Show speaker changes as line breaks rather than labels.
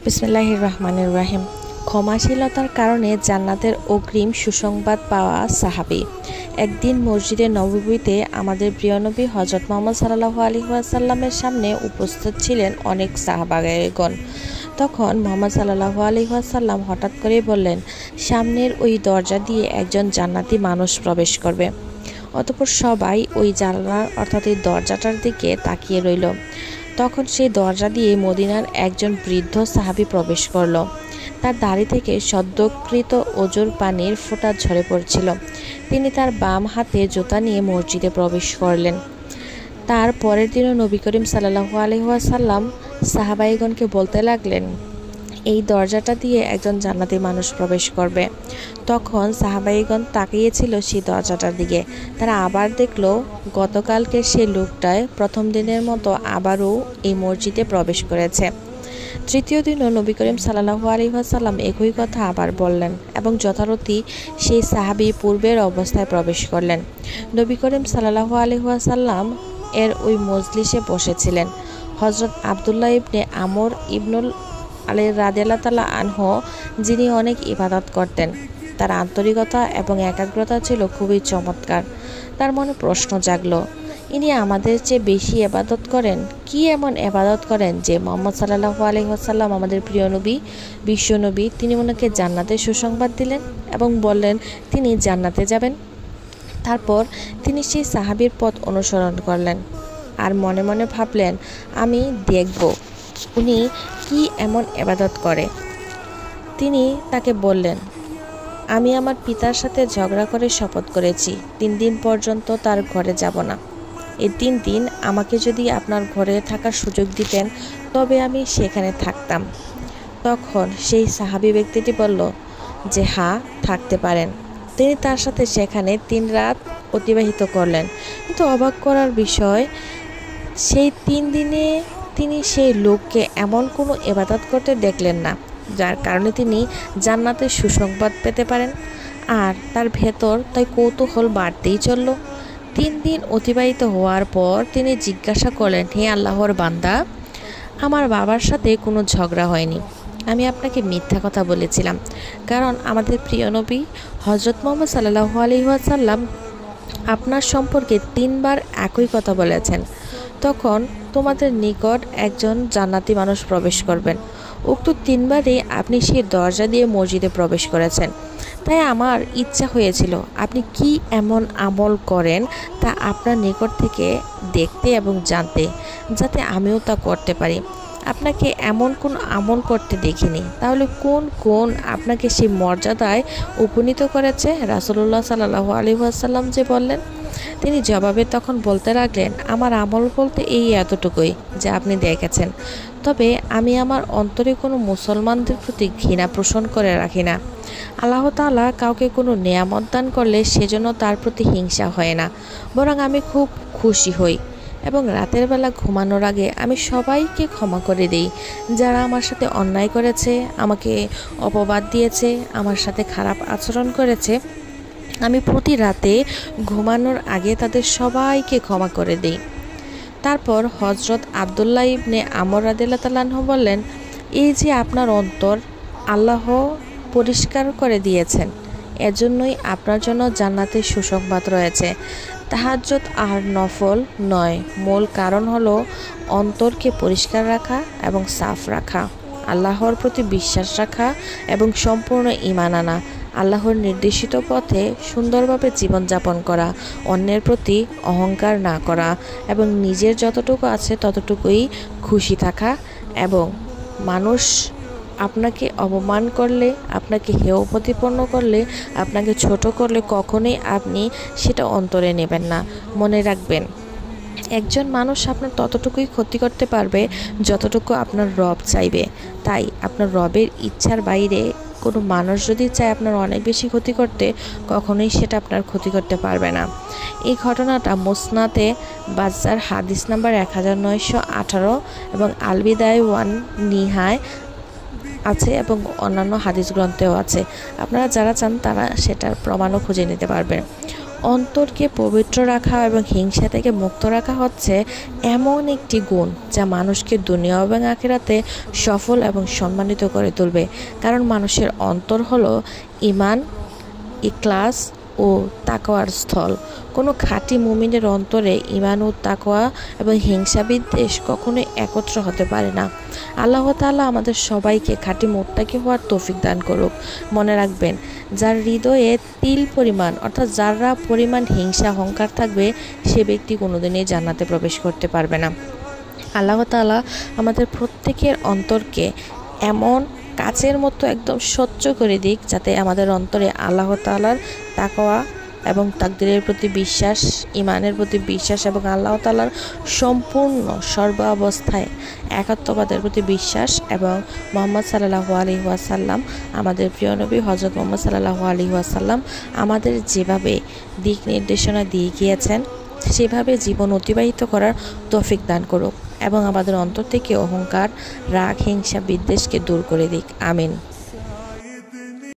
বিসমিল্লাহির রহমানির রহিম। ক্ষমাশীলতার কারণে জান্নাতের অগ্রিম সুসংবাদ পাওয়া সাহাবী। একদিন মসজিদে নববীতে আমাদের প্রিয় নবী হযরত মুহাম্মদ সাল্লাল্লাহু আলাইহি ওয়াসাল্লামের সামনে উপস্থিত ছিলেন অনেক সাহাবাগণ। তখন মুহাম্মদ সাল্লাল্লাহু আলাইহি ওয়াসাল্লাম হঠাৎ করেই বললেন, সামনের ওই দরজা দিয়ে একজন জান্নাতি মানুষ প্রবেশ করবে। অতঃপর সবাই ওই জানালার অর্থাৎ এই দরজাটার দিকে তাকিয়ে রইল। তখন সেই দরজা দিয়ে মদিনার একজন বৃদ্ধ সাহাবী প্রবেশ করল। তার দাড়ি থেকে সদ্যকৃত ওজর পানির ফোঁটা ঝরে পড়ছিল। তিনি তার বাম হাতে জুতা নিয়ে মসজিদে প্রবেশ করলেন। তার পরের দিনও নবী করিম সাল্লাল্লাহু আলাইহি ওয়াসাল্লাম সাহাবাইগণকে বলতে লাগলেন, এই দরজাটা দিয়ে একজন জান্নাতি মানুষ প্রবেশ করবে। তখন সাহাবাইগণ তাকিয়েছিল সেই দরজাটার দিকে। তারা আবার দেখল গতকালকে সেই লোকটায় প্রথম দিনের মতো আবারও এই মসজিদে প্রবেশ করেছে। তৃতীয় দিনও নবী করিম সাল্লাল্লাহু আলাইহি ওয়াসাল্লাম একই কথা আবার বললেন এবং যথারীতি সেই সাহাবী পূর্বের অবস্থায় প্রবেশ করলেন। নবী করিম সাল্লাল্লাহু আলাইহি ওয়াসাল্লাম এর ওই মজলিসে বসেছিলেন। হযরত আব্দুল্লাহ ইবনে আমর ইবনুল আলী রাদিয়াল্লাহু তাআলা আনহু, যিনি অনেক ইবাদত করতেন। তার আন্তরিকতা এবং একাগ্রতা ছিল খুবই চমৎকার। তার মনে প্রশ্ন জাগলো, ইনি আমাদের চেয়ে বেশি ইবাদত করেন, কি এমন ইবাদত করেন যে মুহাম্মদ সাল্লাল্লাহু আলাইহি ওয়াসাল্লাম আমাদের প্রিয় নবী, বিশ্বনবী, তিনি ওনাকে জান্নাতের সুসংবাদ দিলেন এবং বললেন তিনি জান্নাতে যাবেন। তারপর তিনি সেই সাহাবীর পথ অনুসরণ করলেন আর মনে মনে ভাবলেন, আমি দেখব উনি কি এমন ইবাদত করে। তিনি তাকে বললেন, আমি আমার পিতার সাথে ঝগড়া করে শপথ করেছি 3 দিন পর্যন্ত তার ঘরে যাব না। এই 3 দিন আমাকে যদি আপনার ঘরে থাকার সুযোগ দিতেন তবে আমি সেখানে থাকতাম। তখন সেই সাহাবী ব্যক্তিটি বলল যে হ্যাঁ, থাকতে পারেন। তিনি তার সাথে সেখানে 3 রাত অতিবাহিত করলেন। কিন্তু অবাক করার বিষয়, সেই 3 দিনে তিনি সেই লোককে এমন কোনো ইবাদত করতে দেখলেন না যার কারণে তিনি জান্নাতের সুসংবাদ পেতে পারেন। আর তার ভেতর তাই কৌতূহল বাড়তেই চলল। 3 দিন অতিবাহিত হওয়ার পর তিনি জিজ্ঞাসা করলেন, হে আল্লাহর বান্দা, আমার বাবার সাথে কোনো ঝগড়া হয়নি। আমি আপনাকে মিথ্যা কথা বলেছিলাম, কারণ আমাদের প্রিয় নবী হযরত মুহাম্মদ সাল্লাল্লাহু আলাইহি ওয়াসাল্লাম আপনার সম্পর্কে 3 বার একই কথা বলেছেন। তখন তোমাদের নিকট একজন জান্নাতি মানুষ প্রবেশ করবেন। উক্ত 3 বারে আপনি সেই দরজা দিয়ে মসজিদে প্রবেশ করেছেন। তাই আমার ইচ্ছা হয়েছিল আপনি কি এমন আমল করেন তা আপনার নিকট থেকে দেখতে এবং জানতে, যাতে আমিও তা করতে পারি। আপনাকে এমন কোন আমল করতে দেখিনি, তাহলে কোন আপনাকে সেই মর্যাদায় উপনীত করেছে? রাসূলুল্লাহ সাল্লাল্লাহু আলাইহি ওয়াসাল্লাম যে বললেন। তিনি জবাবে তখন বলতে লাগলেন, আমার আমল বলতে এই এতটুকুই যে আপনি দেখেছেন। তবে আমি আমার অন্তরে কোনো মুসলমানদের প্রতি ঘৃণা পোষণ করে রাখি না। আল্লাহ তাআলা কাউকে কোনো নেয়ামত দান করলে সেজন্য তার প্রতি হিংসা হয় না, বরং আমি খুব খুশি হই এবং রাতের বেলা ঘুমানোর আগে আমি সবাইকে ক্ষমা করে দিই যারা আমার সাথে অন্যায় করেছে, আমাকে অপবাদ দিয়েছে, আমার সাথে খারাপ আচরণ করেছে। আমি প্রতি রাতে ঘুমানোর আগে তাদের সবাইকে ক্ষমা করে দিই। তারপর হযরত আব্দুল্লাহ ইবনে আমর রাদিয়াল্লাহু তাআলা আনহু বললেন, এই যে আপনার অন্তর আল্লাহ পরিষ্কার করে দিয়েছেন, এজন্যই আপনার জন্য জান্নাতের সুসংবাদ রয়েছে। তাহাজ্জুদ আর নফল নয়, মূল কারণ হলো অন্তরকে পরিষ্কার রাখা এবং সাফ রাখা, আল্লাহর প্রতি বিশ্বাস রাখা এবং সম্পূর্ণ ঈমান আনা, আল্লাহর নির্দেশিত পথে সুন্দরভাবে জীবনযাপন করা, অন্যের প্রতি অহংকার না করা এবং নিজের যতটুকু আছে ততটুকুই খুশি থাকা, এবং মানুষ আপনাকে অপমান করলে, আপনাকে হেয় প্রতিপন্ন করলে, আপনাকে ছোট করলে কখনোই আপনি সেটা অন্তরে নেবেন না। মনে রাখবেন, একজন মানুষ আপনার ততটুকুই ক্ষতি করতে পারবে যতটুকু আপনার রব চাইবে। তাই আপনার রবের ইচ্ছার বাইরে কোনো মানুষ যদি চায় আপনার অনেক বেশি ক্ষতি করতে, কখনোই সেটা আপনার ক্ষতি করতে পারবে না। এই ঘটনাটা মুসনাদে বাজ্জার হাদিস নাম্বার 1918 এবং আল-বিদায়া ওয়ান নিহায় আছে এবং অন্যান্য হাদিস গ্রন্থেও আছে। আপনারা যারা চান তারা সেটার প্রমাণও খুঁজে নিতে পারবেন। অন্তরকে পবিত্র রাখা এবং হিংসা থেকে মুক্ত রাখা হচ্ছে এমন একটি গুণ যা মানুষকে দুনিয়া এবং আখিরাতে সফল এবং সম্মানিত করে তুলবে। কারণ মানুষের অন্তর হলো ঈমান, ইখলাস ও তাকওয়ার স্থল। কোনো খাঁটি মুমিনের অন্তরে ঈমান ও তাকওয়া এবং হিংসা বিদ্বেষ কখনোই একত্র হতে পারে না। আল্লাহ তাআলা আমাদের সবাইকে খাঁটি মুত্তাকি হওয়ার তৌফিক দান করুক। মনে রাখবেন, যার হৃদয়ে তিল পরিমাণ অর্থাৎ যারা পরিমাণ হিংসা অহংকার থাকবে, সে ব্যক্তি কোনোদিনই জান্নাতে প্রবেশ করতে পারবে না। আল্লাহ তাআলা আমাদের প্রত্যেকের অন্তরকে এমন কাচের মতো একদম স্বচ্ছ করে দিক, যাতে আমাদের অন্তরে আল্লাহ তাআলার তাকওয়া এবং তাকদীরের প্রতি বিশ্বাস, ঈমানের প্রতি বিশ্বাস এবং আল্লাহ তাআলার সম্পূর্ণ সর্বাবস্থায় একাত্মবাদের প্রতি বিশ্বাস এবং মুহাম্মদ সাল্লাল্লাহু আলাইহি ওয়াসাল্লাম, আমাদের প্রিয় নবী হযরত মুহাম্মদ সাল্লাল্লাহু আলাইহি ওয়াসাল্লাম আমাদের যেভাবে দিক নির্দেশনা দিয়ে গিয়েছেন সেভাবে জীবন অতিবাহিত করার তৌফিক দান করুক এবং আমাদের অন্তর থেকে অহংকার, রাগ, হিংসা, বিদ্বেষকে দূর করে দিক। আমিন।